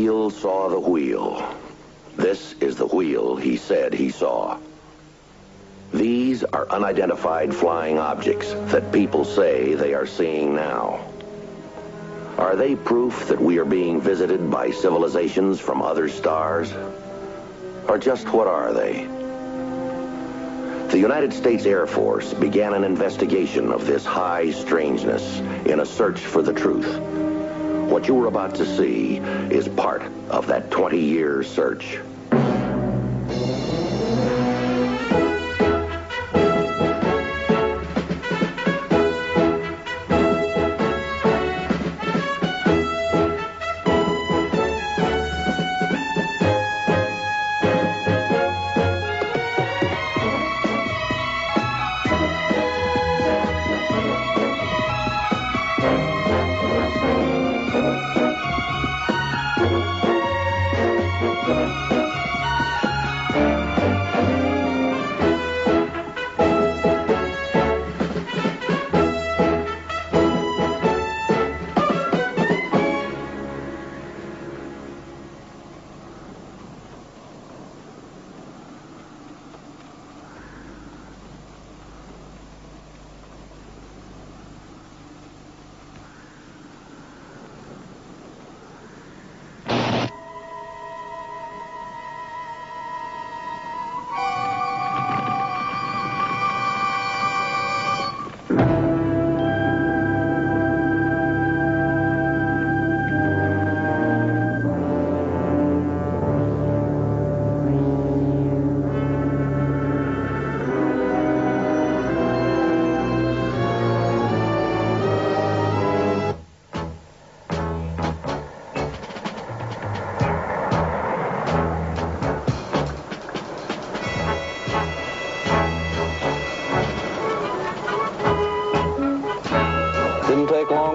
Keel saw the wheel. This is the wheel he said he saw. These are unidentified flying objects that people say they are seeing now. Are they proof that we are being visited by civilizations from other stars? Or just what are they? The United States Air Force began an investigation of this high strangeness in a search for the truth. What you are about to see is part of that 20-year search.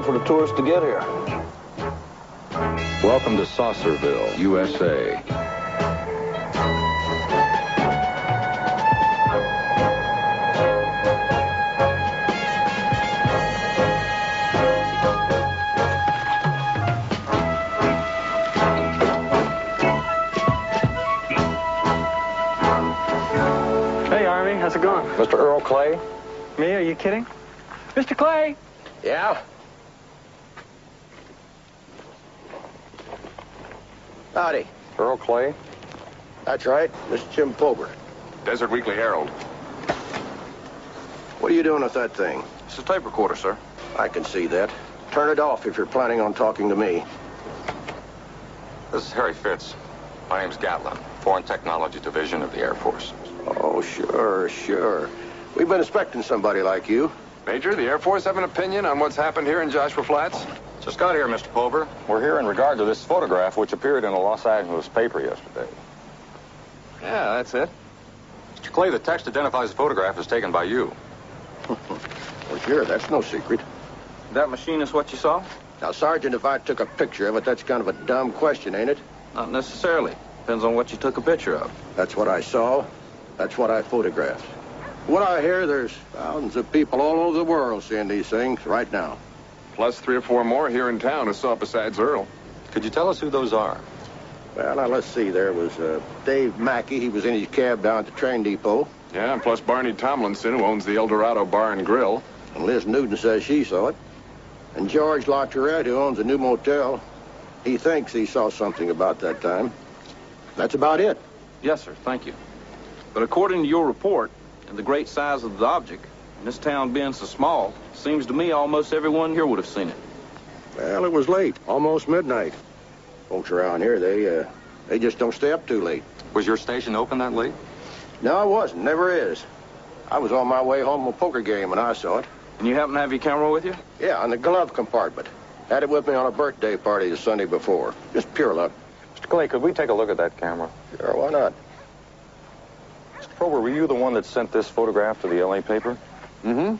For the tourists to get here. Welcome to Saucerville, USA. Hey, Army, how's it going? Mr. Earl Clay? Me? Are you kidding? Mr. Clay! Yeah? Howdy. Earl Clay? That's right. This is Jim Pober. Desert Weekly Herald. What are you doing with that thing? It's a tape recorder, sir. I can see that. Turn it off if you're planning on talking to me. This is Harry Fitz. My name's Gatlin, Foreign Technology Division of the Air Force. Oh, sure. We've been expecting somebody like you. Major, the Air Force have an opinion on what's happened here in Joshua Flats? Just got here, Mr. Pober. We're here in regard to this photograph which appeared in a Los Angeles paper yesterday. Yeah, that's it. Mr. Clay, the text identifies the photograph as taken by you. Well, sure, that's no secret. That machine is what you saw? Now, Sergeant, if I took a picture of it, that's kind of a dumb question, ain't it? Not necessarily. Depends on what you took a picture of. That's what I saw. That's what I photographed. What I hear, there's thousands of people all over the world seeing these things right now. Plus 3 or 4 more here in town who saw it besides Earl. Could you tell us who those are? Well, now, let's see. There was Dave Mackey. He was in his cab down at the train depot. Yeah, and plus Barney Tomlinson, who owns the El Dorado Bar and Grill. And Liz Newton says she saw it. And George LaTourette, who owns a new motel, he thinks he saw something about that time. That's about it. Yes, sir. Thank you. But according to your report and the great size of the object, and this town being so small, seems to me almost everyone here would have seen it. Well, it was late, almost midnight. Folks around here, they just don't stay up too late. Was your station open that late? No, I wasn't. Never is. I was on my way home from a poker game when I saw it. And you happen to have your camera with you? Yeah, in the glove compartment. Had it with me on a birthday party the Sunday before. Just pure luck. Mr. Clay, could we take a look at that camera? Sure, why not? Mr. Prober, were you the one that sent this photograph to the L.A. paper? Mm-hmm.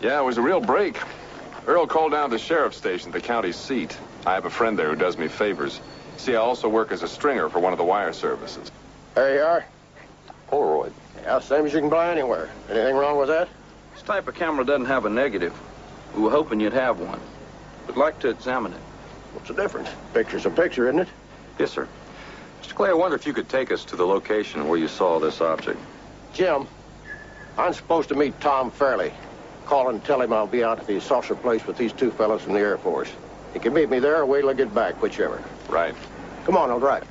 Yeah, it was a real break. Earl called down to the sheriff's station, the county seat. I have a friend there who does me favors. See, I also work as a stringer for one of the wire services. There you are. Polaroid. Yeah, same as you can buy anywhere. Anything wrong with that? This type of camera doesn't have a negative. We were hoping you'd have one. We'd like to examine it. What's the difference? Picture's a picture, isn't it? Yes, sir. Mr. Clay, I wonder if you could take us to the location where you saw this object. Jim, I'm supposed to meet Tom Fairley. Call and tell him I'll be out at the saucer place with these two fellows from the Air Force. He can meet me there or wait till I get back, whichever. Right. Come on, I'll drive.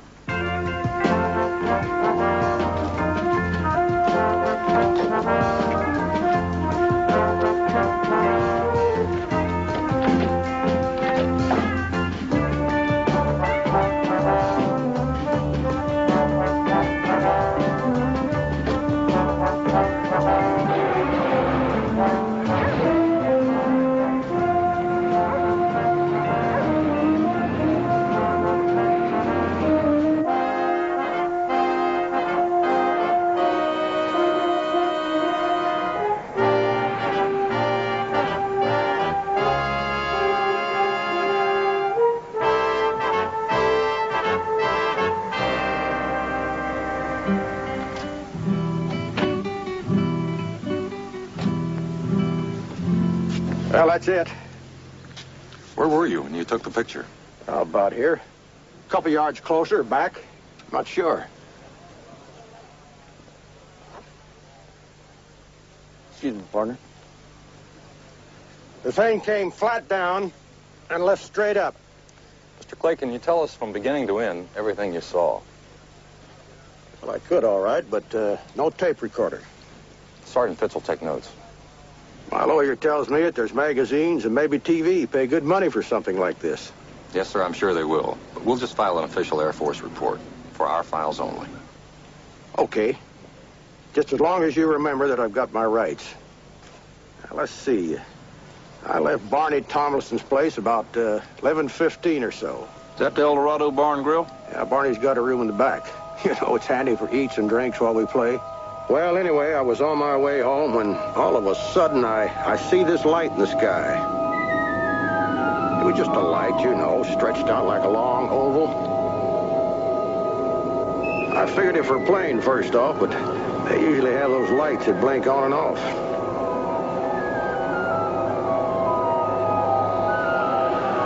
Well, that's it. Where were you when you took the picture? About here. A couple yards closer, back. Not sure. Excuse me, partner. The thing came flat down and left straight up. Mr. Clay, can you tell us from beginning to end everything you saw? Well, I could, all right, but no tape recorder. Sergeant Fitz will take notes. My lawyer tells me that there's magazines and maybe TV pay good money for something like this. Yes, sir, I'm sure they will. But we'll just file an official Air Force report for our files only. Okay. Just as long as you remember that I've got my rights. Now, let's see. I left Barney Tomlinson's place about 11:15 or so. Is that the El Dorado Bar and Grill? Yeah, Barney's got a room in the back. You know, it's handy for eats and drinks while we play. Well, anyway, I was on my way home when all of a sudden I see this light in the sky. It was just a light, you know, stretched out like a long oval. I figured it for a plane first off, but they usually have those lights that blink on and off.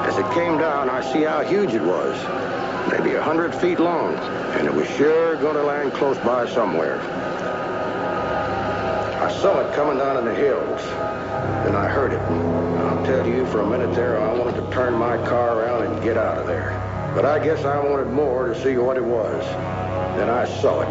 As it came down, I see how huge it was. Maybe 100 feet long, and it was sure going to land close by somewhere. I saw it coming down in the hills, and I heard it. I'll tell you, for a minute there, I wanted to turn my car around and get out of there. But I guess I wanted more to see what it was. Then I saw it.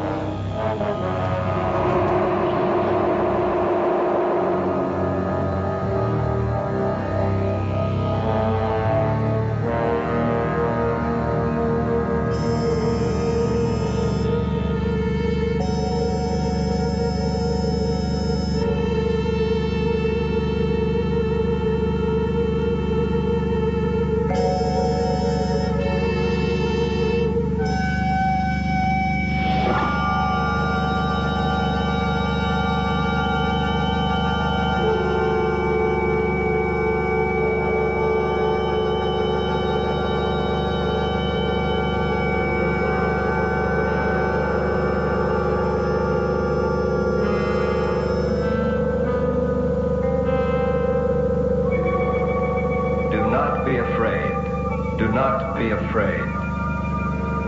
be afraid.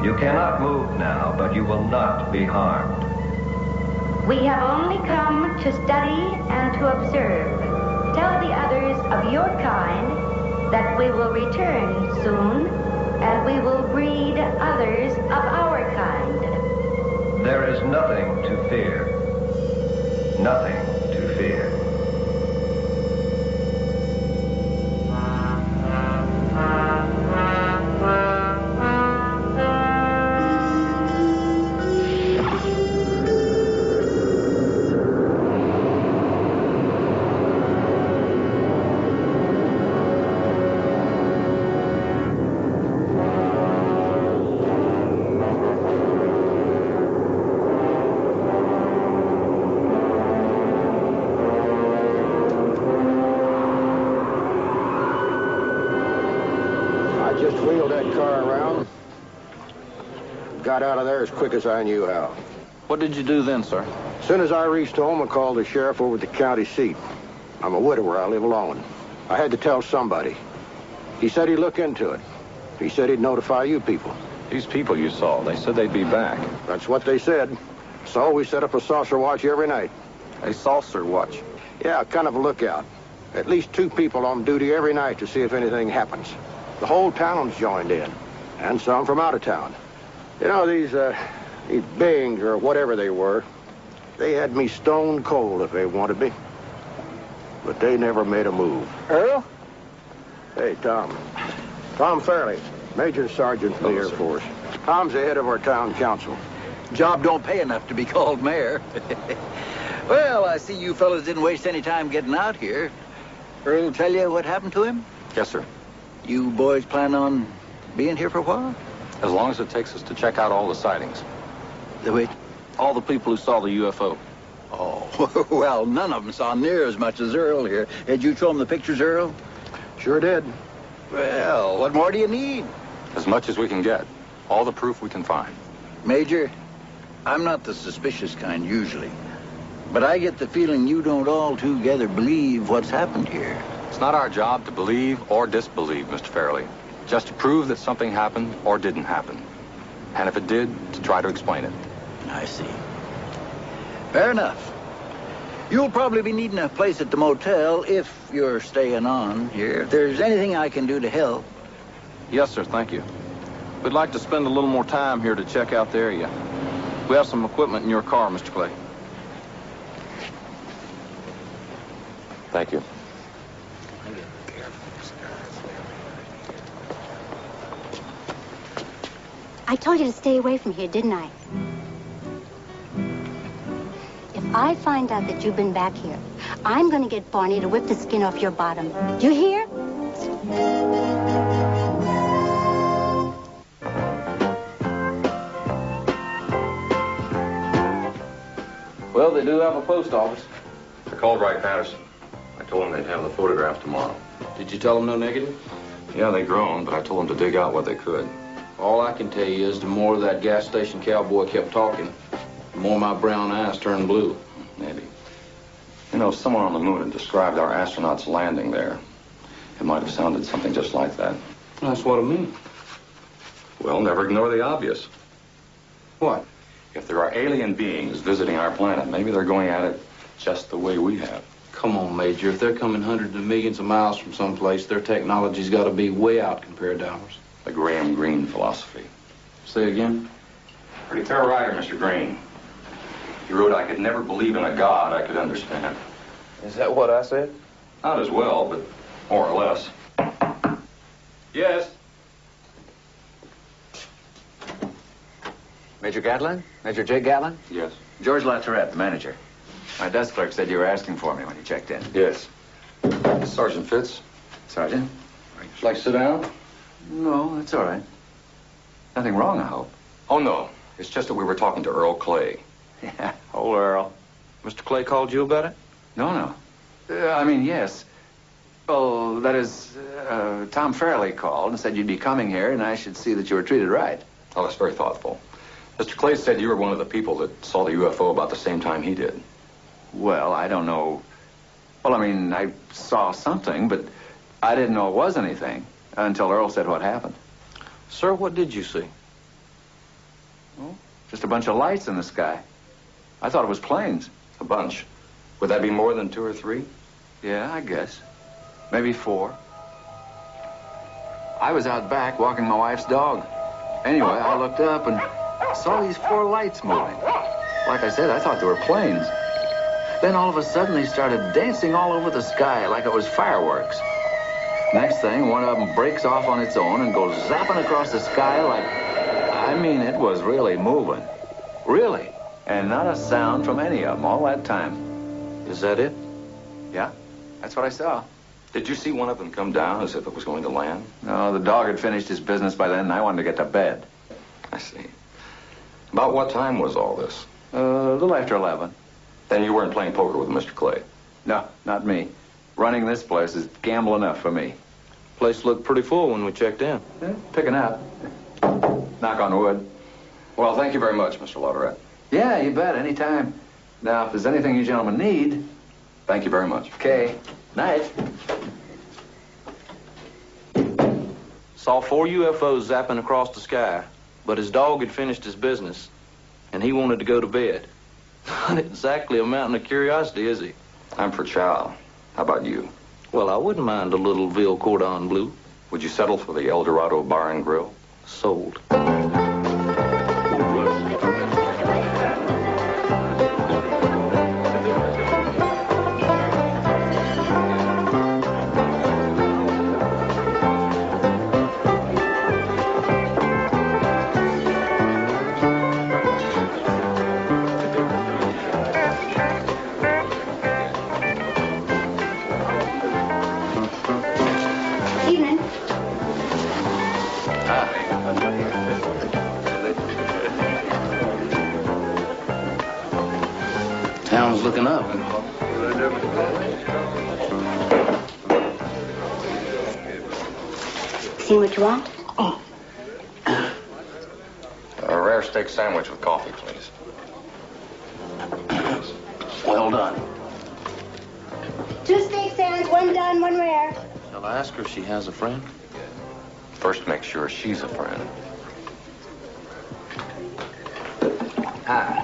You cannot move now, but you will not be harmed. We have only come to study and to observe. Tell the others of your kind that we will return soon, and we will breed others of our kind. There is nothing to fear. Nothing to fear. Got out of there as quick as I knew how. What did you do then, sir? As soon as I reached home, I called the sheriff over at the county seat. I'm a widower. I live alone. I had to tell somebody. He said he'd look into it. He said he'd notify you people. These people you saw, they said they'd be back. That's what they said. So we set up a saucer watch every night. A saucer watch. Yeah, kind of a lookout. At least 2 people on duty every night to see if anything happens. The whole town's joined in, and some from out of town. You know, these beings, or whatever they were, they had me stone cold if they wanted me. But they never made a move. Earl? Hey, Tom. Tom Fairley, Major Sergeant in the Air Force. Tom's the head of our town council. Job don't pay enough to be called mayor. Well, I see you fellas didn't waste any time getting out here. Earl tell you what happened to him? Yes, sir. You boys plan on being here for a while? As long as it takes us to check out all the sightings. Wait. All the people who saw the UFO. Oh, well, none of them saw near as much as Earl here. Did you show them the pictures, Earl? Sure did. Well, what more do you need? As much as we can get. All the proof we can find. Major, I'm not the suspicious kind usually. But I get the feeling you don't all together believe what's happened here. It's not our job to believe or disbelieve, Mr. Fairley. Just to prove that something happened or didn't happen. And if it did, to try to explain it. I see. Fair enough. You'll probably be needing a place at the motel if you're staying on here. If there's anything I can do to help. Yes, sir, thank you. We'd like to spend a little more time here to check out the area. We have some equipment in your car, Mr. Clay. Thank you. I told you to stay away from here, didn't I? If I find out that you've been back here, I'm going to get Barney to whip the skin off your bottom. Do you hear? Well, they do have a post office. I called Wright Patterson. I told them they'd have the photographs tomorrow. Did you tell them no negative? Yeah, they groaned, but I told them to dig out what they could. All I can tell you is the more that gas station cowboy kept talking, the more my brown eyes turned blue. Maybe. You know, someone on the moon had described our astronauts landing there. It might have sounded something just like that. That's what I mean. Well, never ignore the obvious. What? If there are alien beings visiting our planet, maybe they're going at it just the way we have. Come on, Major. If they're coming hundreds of millions of miles from someplace, their technology's got to be way out compared to ours. The Graham Greene philosophy. Say again? Pretty fair writer, Mr. Greene. He wrote, I could never believe in a God I could understand. Is that what I said? Not as well, but more or less. Yes? Major Gatlin? Major J. Gatlin? Yes. George Latourette, the manager. My desk clerk said you were asking for me when you checked in. Yes. Sergeant Fitz. Sergeant? Would you like to sit down? No, that's all right. Nothing wrong, I hope. Oh, no. It's just that we were talking to Earl Clay. Yeah, old Earl. Mr. Clay called you about it? No. I mean, yes. Oh, that is, Tom Fairley called and said you'd be coming here and I should see that you were treated right. Oh, that's very thoughtful. Mr. Clay said you were one of the people that saw the UFO about the same time he did. Well, I don't know. Well, I mean, I saw something, but I didn't know it was anything until Earl said what happened. Sir, what did you see? Oh, just a bunch of lights in the sky. I thought it was planes. A bunch. Would that be more than 2 or 3? Yeah, I guess. Maybe 4. I was out back walking my wife's dog. Anyway, I looked up and saw these 4 lights moving. Like I said, I thought they were planes. Then all of a sudden they started dancing all over the sky like it was fireworks. Next thing, one of them breaks off on its own and goes zapping across the sky like... I mean, it was really moving. Really. And not a sound from any of them all that time. Is that it? Yeah, that's what I saw. Did you see one of them come down as if it was going to land? No, the dog had finished his business by then and I wanted to get to bed. I see. About what time was all this? A little after 11. Then you weren't playing poker with Mr. Clay? No, not me. Running this place is gamble enough for me. Place looked pretty full when we checked in. Yeah, picking up. Knock on wood. Well, thank you very much, Mr. Latourette. Yeah, you bet, anytime. Now, if there's anything you gentlemen need... Thank you very much. Okay. Night. Saw 4 UFOs zapping across the sky. But his dog had finished his business, and he wanted to go to bed. Not exactly a mountain of curiosity, is he? I'm for chow. How about you? Well, I wouldn't mind a little veal cordon bleu. Would you settle for the El Dorado Bar and Grill? Sold. Evening. Town's looking up. See what you want? A rare steak sandwich with coffee, please. Well done. 2 steak sands, 1 done, 1 rare. Shall I ask her if she has a friend? First, make sure she's a friend. Hi.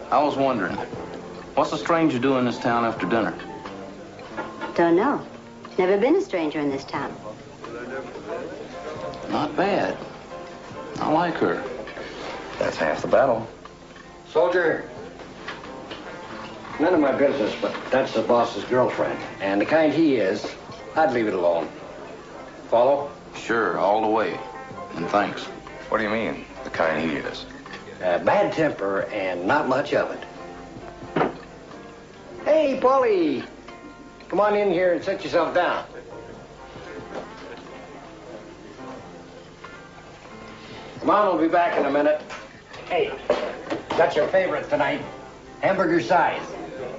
I was wondering, what's a stranger doing in this town after dinner? Don't know. Never been a stranger in this town. Not bad. I like her. That's half the battle. Soldier, none of my business, but that's the boss's girlfriend. And the kind he is, I'd leave it alone. Follow? Sure, all the way. And thanks. What do you mean, the kind he is? Bad temper and not much of it. Hey, Paulie. Come on in here and sit yourself down. Mom will be back in a minute. Hey, got your favorite tonight. Hamburger size.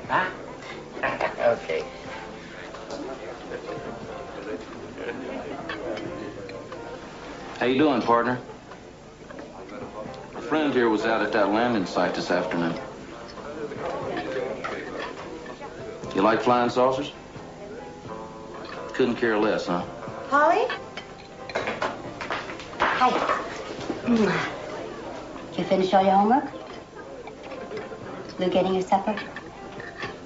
Huh? Okay. How you doing, partner? A friend here was out at that landing site this afternoon. You like flying saucers? Couldn't care less, huh? Polly? Hi. Did you finish all your homework? Lou getting your supper?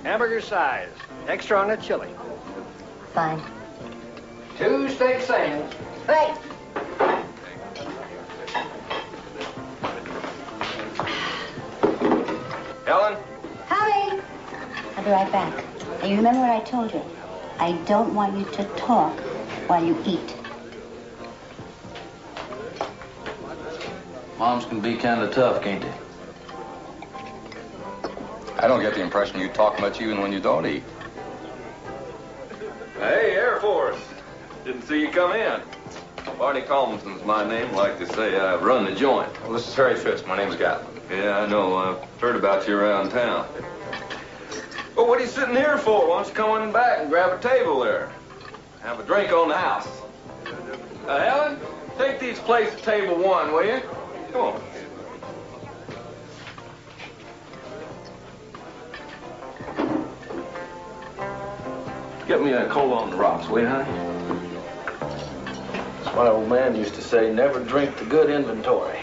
Hamburger size. Extra on the chili. Fine. 2 steak sands. Right. Helen? Coming. I'll be right back. And you remember what I told you? I don't want you to talk while you eat. Moms can be kind of tough, can't they? I don't get the impression you talk much even when you don't eat. Hey, Air Force. Didn't see you come in. Barney Collinson's my name. Like to say I run the joint. Well, this is Harry Fitz. My name's Gatlin. Yeah, I know. I've heard about you around town. Well, what are you sitting here for? Why don't you come on back and grab a table there? Have a drink on the house. Helen, take these plates to table 1, will you? Come on. Get me a cola on the rocks, will you, honey? That's what old man used to say, never drink the good inventory.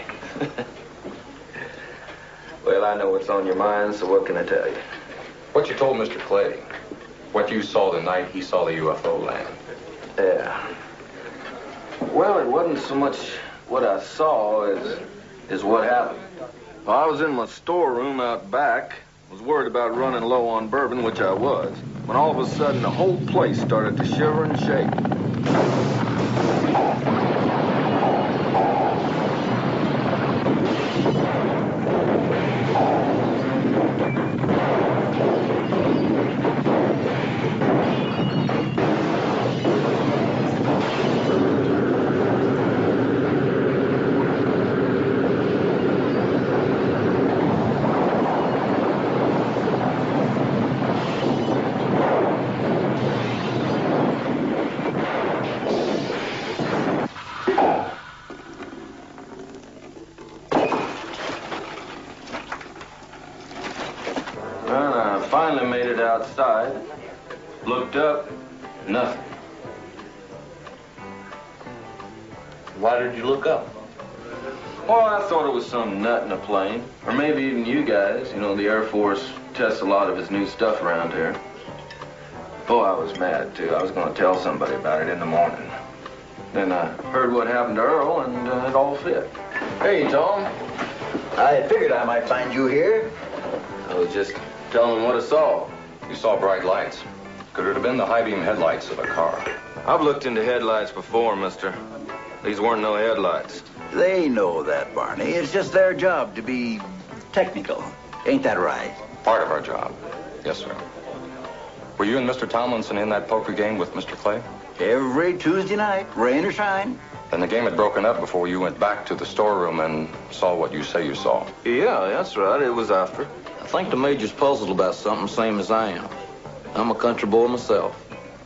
Well, I know what's on your mind, so what can I tell you? What you told Mr. Clay. What you saw the night he saw the UFO land. Yeah. Well, it wasn't so much what I saw as what happened. Well, I was in my storeroom out back. Was worried about running low on bourbon, which I was, when all of a sudden the whole place started to shiver and shake. Finally made it outside. Looked up, nothing. Why did you look up? Well, I thought it was some nut in a plane. Or maybe even you guys. You know, the Air Force tests a lot of his new stuff around here. Boy, I was mad, too. I was going to tell somebody about it in the morning. Then I heard what happened to Earl, and it all fit. Hey, Tom. I figured I might find you here. I was just telling him what I saw. You saw bright lights. Could it have been the high-beam headlights of a car? I've looked into headlights before, mister. These weren't no headlights. They know that, Barney. It's just their job to be technical. Ain't that right? Part of our job. Yes, sir. Were you and Mr. Tomlinson in that poker game with Mr. Clay? Every Tuesday night, rain or shine. Then the game had broken up before you went back to the storeroom and saw what you say you saw. Yeah, that's right. It was after. I think the Major's puzzled about something same as I am. I'm a country boy myself.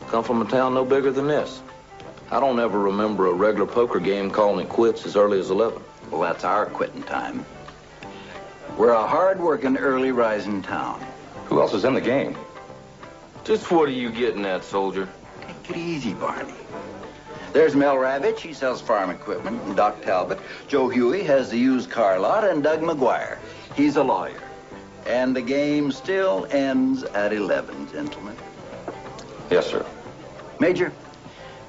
Come from a town no bigger than this. I don't ever remember a regular poker game calling it quits as early as 11. Well, that's our quitting time. We're a hard-working, early-rising town. Who else is in the game? Just what are you getting at, soldier? Take it easy, Barney. There's Mel Ravitch, he sells farm equipment, and Doc Talbot. Joe Huey has the used car lot, and Doug McGuire, he's a lawyer. And the game still ends at 11, gentlemen. Yes, sir. Major,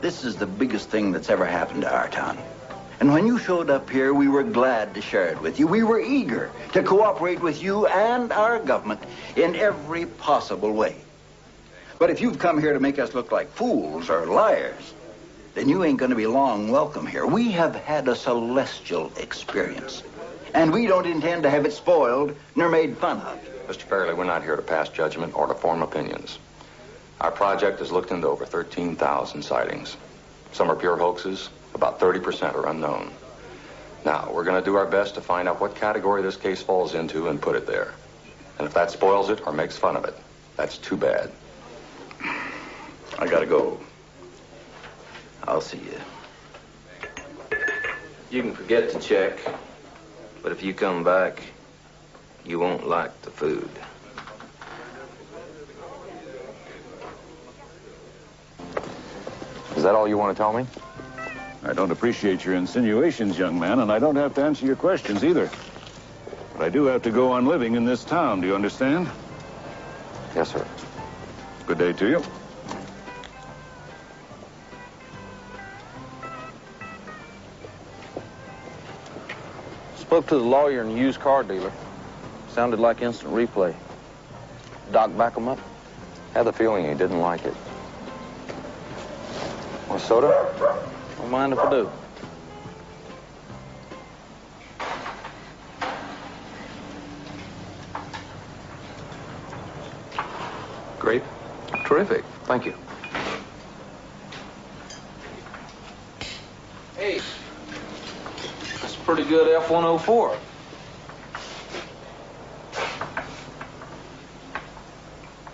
this is the biggest thing that's ever happened to our town. And when you showed up here, we were glad to share it with you. We were eager to cooperate with you and our government in every possible way. But if you've come here to make us look like fools or liars, then you ain't going to be long welcome here. We have had a celestial experience, and we don't intend to have it spoiled nor made fun of. Mr. Fairley, we're not here to pass judgment or to form opinions. Our project has looked into over 13,000 sightings. Some are pure hoaxes. About 30% are unknown. Now, we're going to do our best to find out what category this case falls into and put it there. And if that spoils it or makes fun of it, that's too bad. I gotta go. I'll see you. You can forget to check, but if you come back, you won't like the food. Is that all you want to tell me? I don't appreciate your insinuations, young man, and I don't have to answer your questions either. But I do have to go on living in this town, do you understand? Yes, sir. Good day to you. Spoke to the lawyer and the used car dealer. Sounded like instant replay. Doc back him up? Had the feeling he didn't like it. Want a soda? Don't mind if I do. Grape? Terrific. Thank you. Hey, that's a pretty good F-104.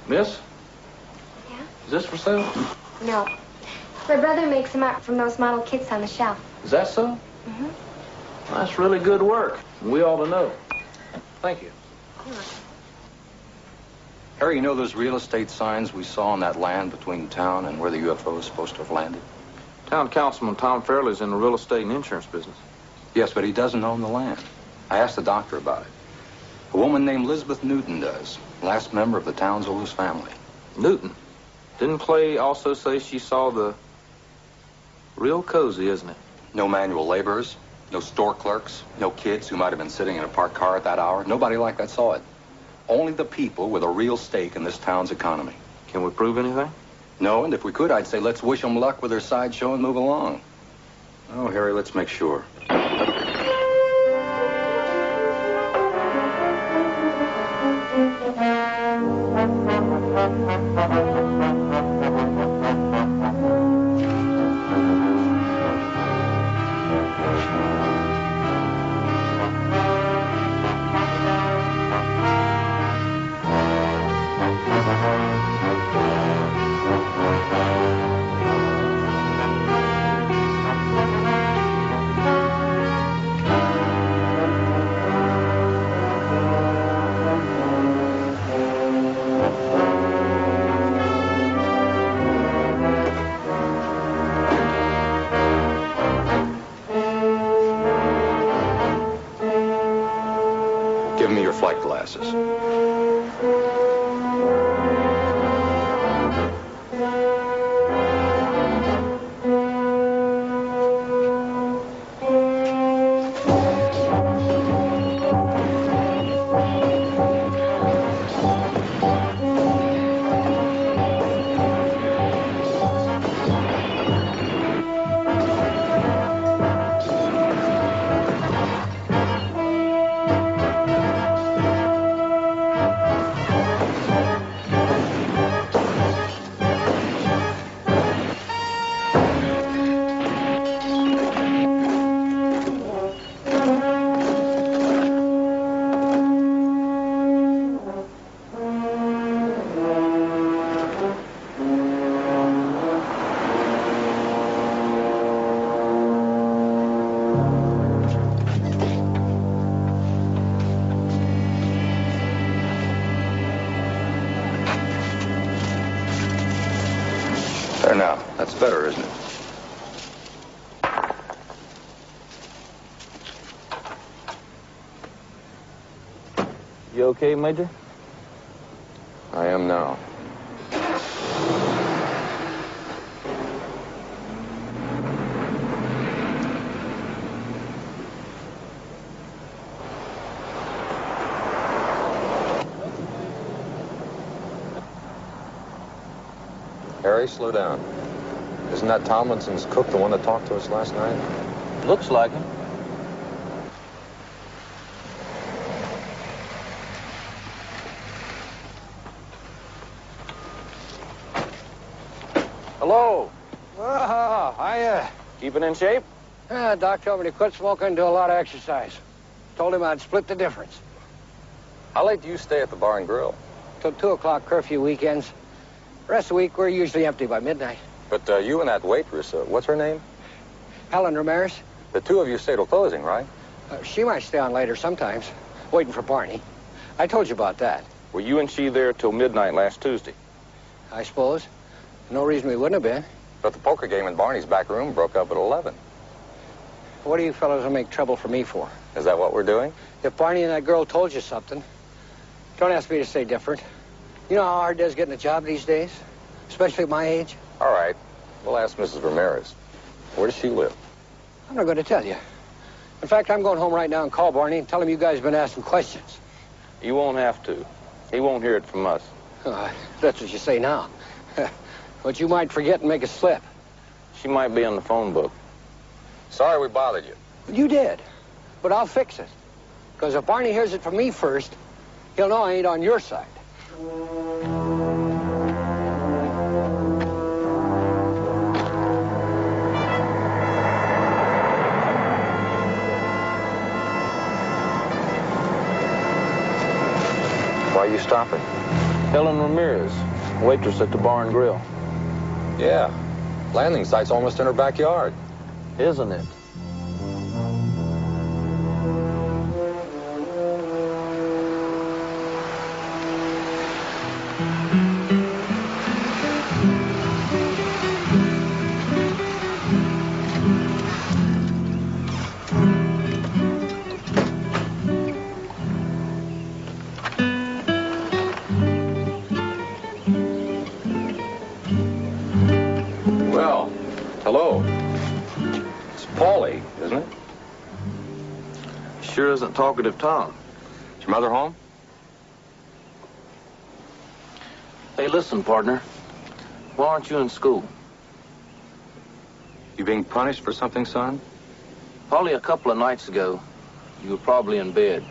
Miss? Yeah? Is this for sale? No. My brother makes them up from those model kits on the shelf. Is that so? Mm-hmm. That's really good work. We ought to know. Thank you. Harry, you know those real estate signs we saw on that land between town and where the UFO is supposed to have landed? Town Councilman Tom Fairley's in the real estate and insurance business. Yes, but he doesn't own the land. I asked the doctor about it. A woman named Elizabeth Newton does. Last member of the town's oldest family. Newton? Didn't Clay also say she saw the... Real cozy, isn't it? No manual laborers, no store clerks, no kids who might have been sitting in a parked car at that hour. Nobody like that saw it. Only the people with a real stake in this town's economy. Can we prove anything? No, and if we could, I'd say let's wish them luck with their sideshow and move along. Oh, Harry, let's make sure. flight glasses. There now. That's better, isn't it? You okay, Major? I am now. Harry, slow down. Isn't that Tomlinson's cook the one that talked to us last night? Looks like him. Hello. Oh, hiya. Keeping in shape? Doc told me to quit smoking and do a lot of exercise. Told him I'd split the difference. How late do you stay at the bar and grill? Till 2 o'clock curfew weekends. The rest of the week, we're usually empty by midnight. But you and that waitress, what's her name? Helen Ramirez. The two of you stay till closing, right? She might stay on later sometimes, waiting for Barney. I told you about that. Were you and she there till midnight last Tuesday? I suppose. No reason we wouldn't have been. But the poker game in Barney's back room broke up at 11. What do you fellows will make trouble for me for? Is that what we're doing? If Barney and that girl told you something, don't ask me to say different. You know how hard it is getting a job these days? Especially at my age? All right. We'll ask Mrs. Ramirez. Where does she live? I'm not going to tell you. In fact, I'm going home right now and call Barney and tell him you guys have been asking questions. You won't have to. He won't hear it from us. That's what you say now. But you might forget and make a slip. She might be on the phone book. Sorry we bothered you. You did. But I'll fix it. Because if Barney hears it from me first, he'll know I ain't on your side. Why are you stopping? Helen Ramirez, waitress at the bar and grill. Yeah. Landing site's almost in her backyard. Isn't it? Well, hello. It's Paulie, isn't it? Sure isn't talkative Tom. Is your mother home? Hey, listen, partner. Why aren't you in school? You being punished for something, son? Probably a couple of nights ago, you were probably in bed.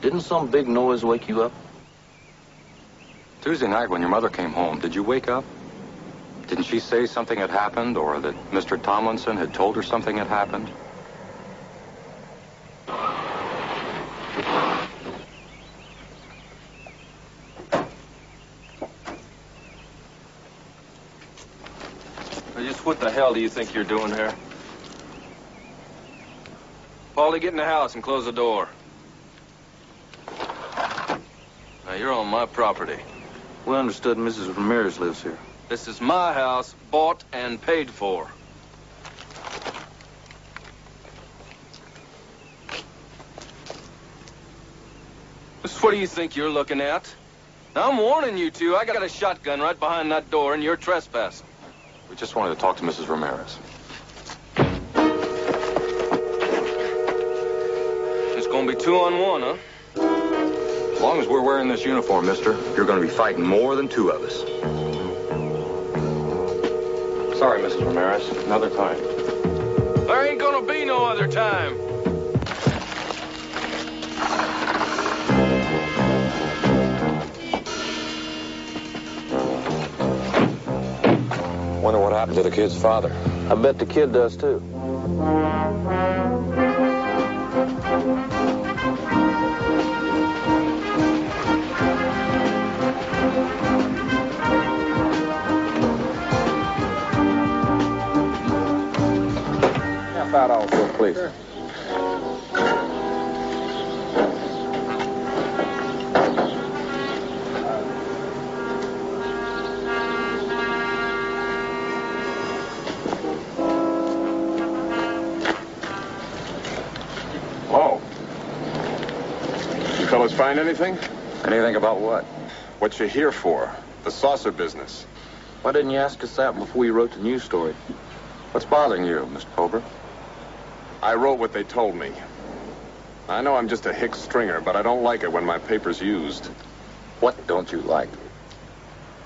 Didn't some big noise wake you up? Tuesday night when your mother came home, did you wake up? Didn't she say something had happened, or that Mr. Tomlinson had told her something had happened? Just what the hell do you think you're doing here? Paulie, get in the house and close the door. Now, you're on my property. We understood Mrs. Ramirez lives here. This is my house, bought and paid for. What do you think you're looking at? I'm warning you two. I got a shotgun right behind that door, and you're trespassing. We just wanted to talk to Mrs. Ramirez. It's gonna be 2-on-1, huh? As long as we're wearing this uniform, mister, you're going to be fighting more than two of us. Sorry, Mrs. Ramirez. Another time. There ain't gonna be no other time. Wonder what happened to the kid's father. I bet the kid does, too. Half out also, please. Sure. Fellas find anything? Anything about what? What you here for? The saucer business. Why didn't you ask us that before you wrote the news story? What's bothering you, Mr. Pober? I wrote what they told me. I know I'm just a hick stringer, but I don't like it when my paper's used. What don't you like?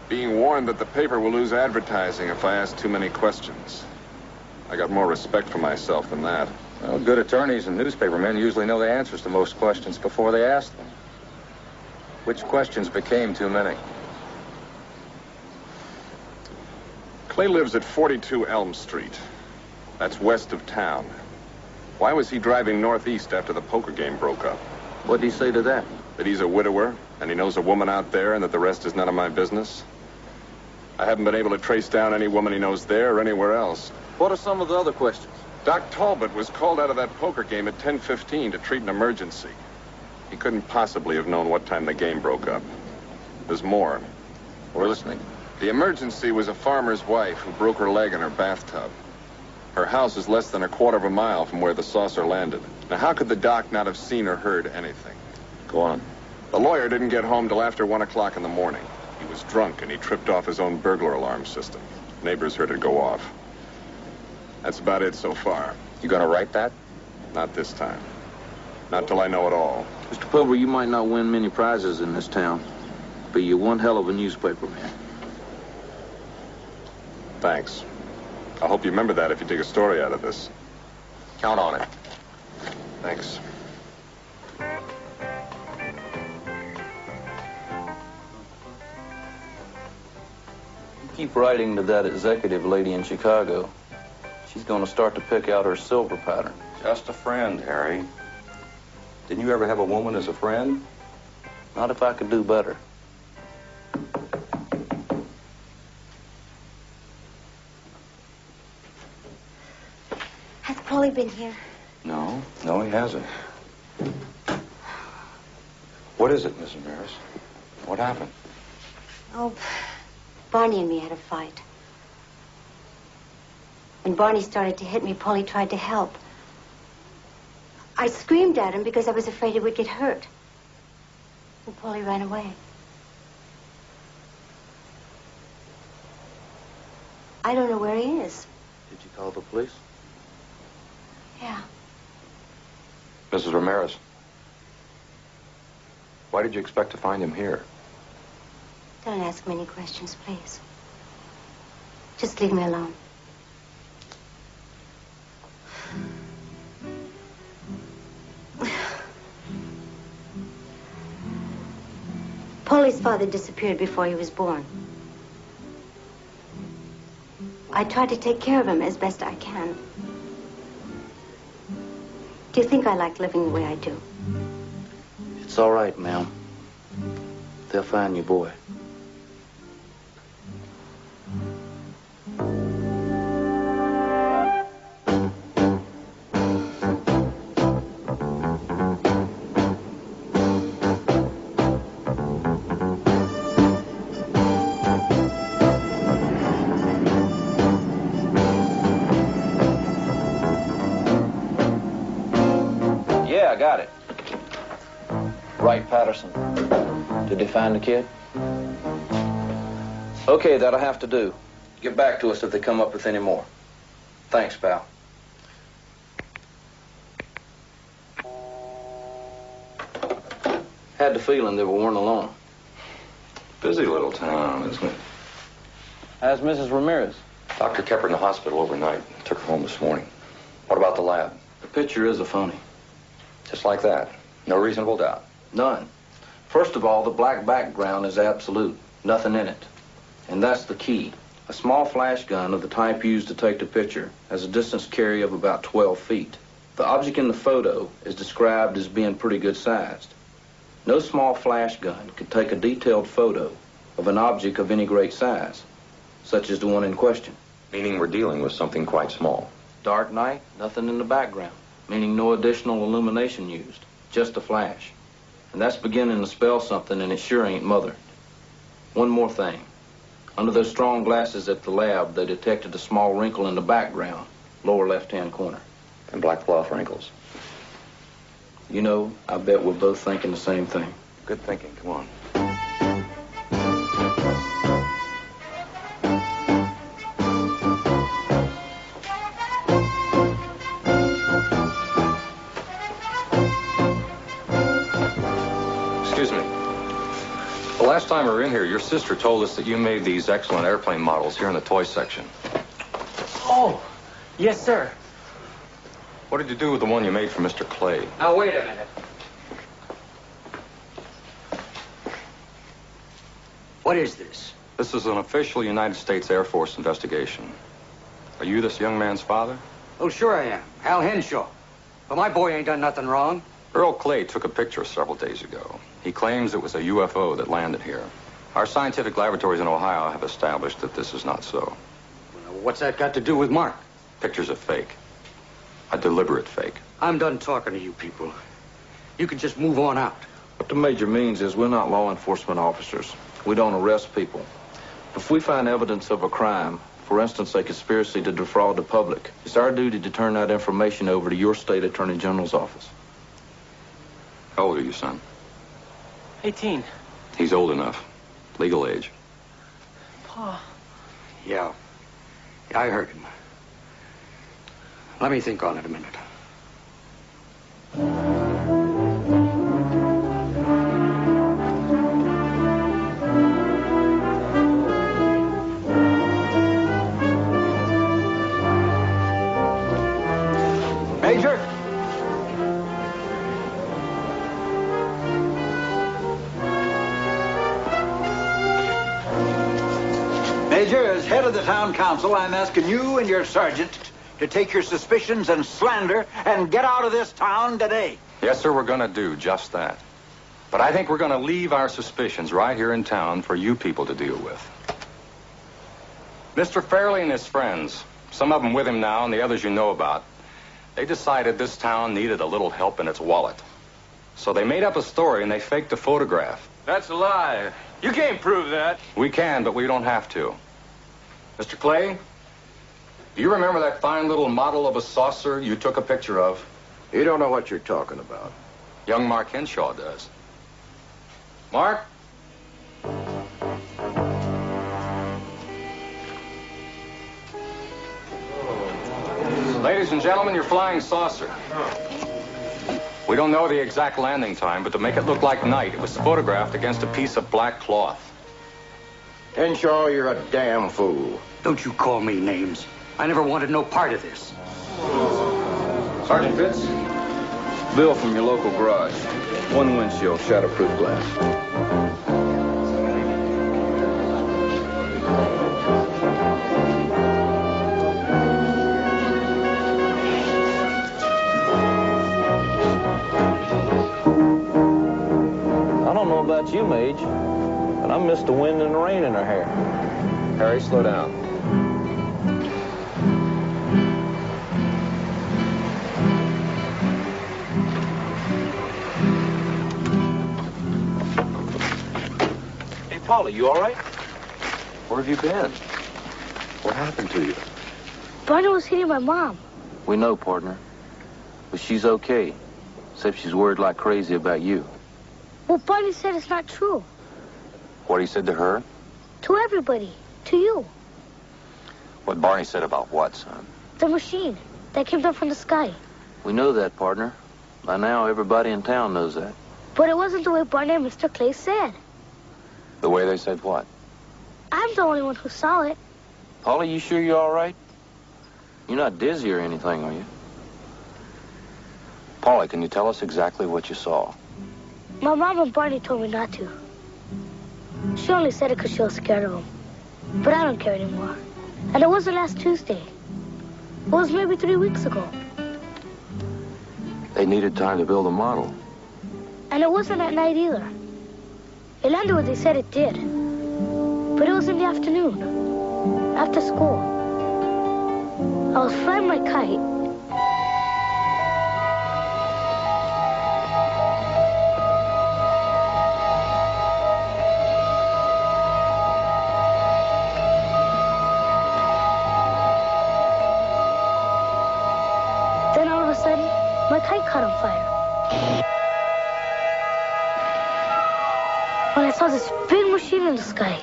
Being warned that the paper will lose advertising if I ask too many questions. I got more respect for myself than that. Well, good attorneys and newspapermen usually know the answers to most questions before they ask them. Which questions became too many? Clay lives at 42 Elm Street. That's west of town. Why was he driving northeast after the poker game broke up? What did he say to that? That he's a widower, and he knows a woman out there, and that the rest is none of my business. I haven't been able to trace down any woman he knows there or anywhere else. What are some of the other questions? Doc Talbot was called out of that poker game at 10:15 to treat an emergency. He couldn't possibly have known what time the game broke up. There's more. We're listening. The emergency was a farmer's wife who broke her leg in her bathtub. Her house is less than a quarter of a mile from where the saucer landed. Now, how could the doc not have seen or heard anything? Go on. The lawyer didn't get home till after 1 o'clock in the morning. He was drunk and he tripped off his own burglar alarm system. Neighbors heard it go off. That's about it so far. You gonna write that? Not this time. Not till I know it all. Mr. Pober, you might not win many prizes in this town, but you're one hell of a newspaper man. Thanks. I hope you remember that if you dig a story out of this. Count on it. Thanks. Keep writing to that executive lady in Chicago. She's going to start to pick out her silver pattern. Just a friend, Harry. Didn't you ever have a woman as a friend? Not if I could do better. Has Paulie been here? No, he hasn't. What is it, Miss Ramirez? What happened? Oh, Barney and me had a fight. When Barney started to hit me, Paulie tried to help. I screamed at him because I was afraid he would get hurt. And Paulie ran away. I don't know where he is. Did you call the police? Yeah. Mrs. Ramirez, why did you expect to find him here? Don't ask me any questions, please. Just leave me alone. Paulie's father disappeared before he was born. I tried to take care of him as best I can. Do you think I like living the way I do? It's all right, ma'am. They'll find your boy. Wright Patterson. Did they find the kid? Okay, that'll have to do. Get back to us if they come up with any more. Thanks, pal. Had the feeling they weren't alone. Busy little town, isn't it? How's Mrs. Ramirez? Doctor kept her in the hospital overnight. Took her home this morning. What about the lab? The picture is a phony. Just like that. No reasonable doubt. None. First of all, the black background is absolute. Nothing in it. And that's the key. A small flash gun of the type used to take the picture has a distance carry of about 12 feet. The object in the photo is described as being pretty good sized. No small flash gun could take a detailed photo of an object of any great size, such as the one in question. Meaning we're dealing with something quite small. Dark night, nothing in the background, meaning no additional illumination used, just a flash. And that's beginning to spell something, and it sure ain't Mother. One more thing. Under those strong glasses at the lab, they detected a small wrinkle in the background, lower left-hand corner. And black cloth wrinkles. You know, I bet we're both thinking the same thing. Good thinking. Come on. Excuse me. The last time we were in here, your sister told us that you made these excellent airplane models here in the toy section. Oh, yes, sir. What did you do with the one you made for Mr. Clay? Now, wait a minute. What is this? This is an official United States Air Force investigation. Are you this young man's father? Oh, sure I am. Al Henshaw. But my boy ain't done nothing wrong. Earl Clay took a picture several days ago. He claims it was a UFO that landed here. Our scientific laboratories in Ohio have established that this is not so. Well, what's that got to do with Mark? Picture's a fake. A deliberate fake. I'm done talking to you people. You can just move on out. What the Major means is we're not law enforcement officers. We don't arrest people. If we find evidence of a crime, for instance, a conspiracy to defraud the public, it's our duty to turn that information over to your state attorney general's office. How old are you, son? 18. He's old enough. Legal age. Pa. Yeah. I heard him. Let me think on it a minute. Major? Major, as head of the town council, I'm asking you and your sergeant to take your suspicions and slander and get out of this town today. Yes, sir, we're going to do just that. But I think we're going to leave our suspicions right here in town for you people to deal with. Mr. Fairley and his friends, some of them with him now and the others you know about, they decided this town needed a little help in its wallet. So they made up a story and they faked a photograph. That's a lie. You can't prove that. We can, but we don't have to. Mr. Clay, do you remember that fine little model of a saucer you took a picture of? You don't know what you're talking about. Young Mark Henshaw does. Mark? Ladies and gentlemen, your flying saucer. We don't know the exact landing time, but to make it look like night, it was photographed against a piece of black cloth. Henshaw, you're a damn fool. Don't you call me names. I never wanted no part of this. Sergeant Fitz, bill from your local garage. One windshield, shatterproof glass. I don't know about you, Mage, but I missed the wind and the rain in her hair. Harry, slow down. Hey, Polly, you all right? Where have you been? What happened to you? Barney was hitting my mom. We know, partner. But she's okay, except she's worried like crazy about you. Well, Barney said it's not true. What he said to her? To everybody. To you. What Barney said about what, son? The machine that came down from the sky. We know that, partner. By now, everybody in town knows that. But it wasn't the way Barney and Mr. Clay said. The way they said what? I'm the only one who saw it. Polly, you sure you're all right? You're not dizzy or anything, are you? Polly, can you tell us exactly what you saw? My mom and Barney told me not to. She only said it because she was scared of him. But I don't care anymore. And it wasn't last Tuesday. It was maybe 3 weeks ago. They needed time to build a model. And it wasn't at night either. It landed when they said it did. But it was in the afternoon. After school. I was flying my kite. Then all of a sudden, my kite caught on fire. When I saw this big machine in the sky.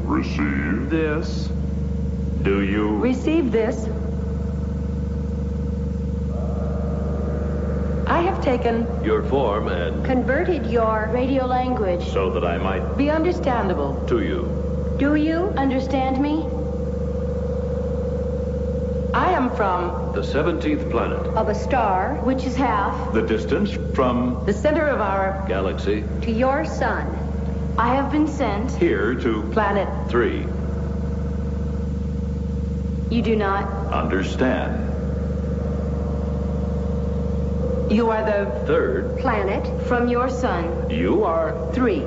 Receive this. Do you receive this? I have taken your form and converted your radio language so that I might be understandable to you. Do you understand me? I am from the 17th planet of a star which is half the distance from the center of our galaxy to your sun. I have been sent here to planet 3. You do not understand. You are the 3rd planet from your sun. You are 3.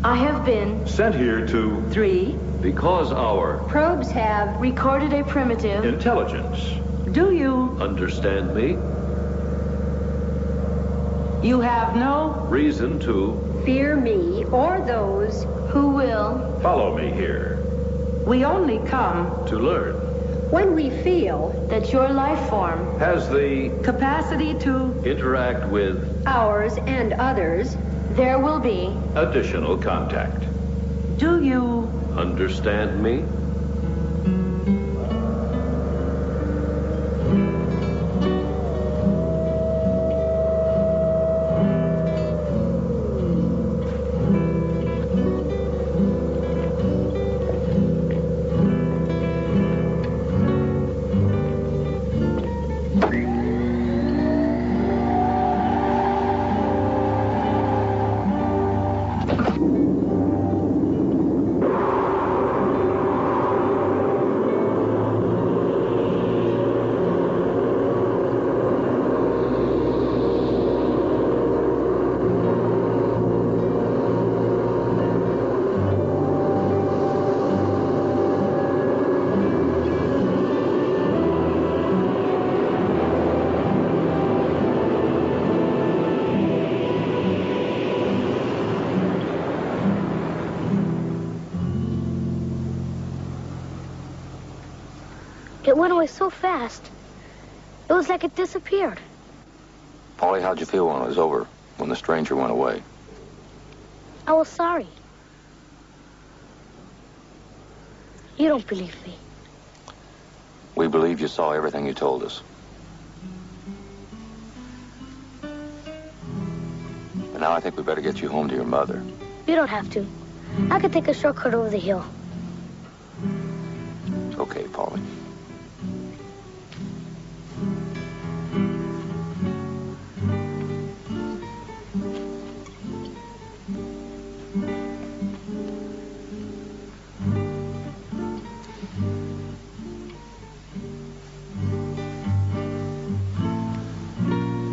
I have been sent here to 3 because our probes have recorded a primitive intelligence. Do you understand me? You have no reason to fear me or those who will follow me here. We only come to learn. When we feel that your life form has the capacity to interact with ours and others, there will be additional contact. Do you Understand me? It went away so fast. It was like it disappeared. Polly, how'd you feel when it was over, when the stranger went away? I was sorry. You don't believe me. We believe you saw everything you told us. And now I think we better get you home to your mother. You don't have to. I could take a shortcut over the hill. Okay, Polly.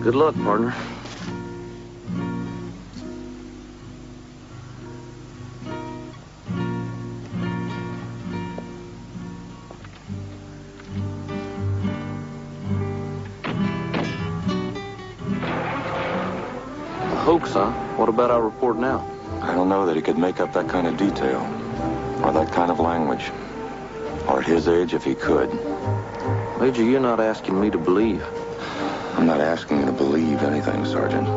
Good luck, partner. A hoax, huh? What about our report now? I don't know that he could make up that kind of detail, or that kind of language. Or at his age, if he could. Major, you're not asking me to believe. I'm not asking you to believe anything, Sergeant.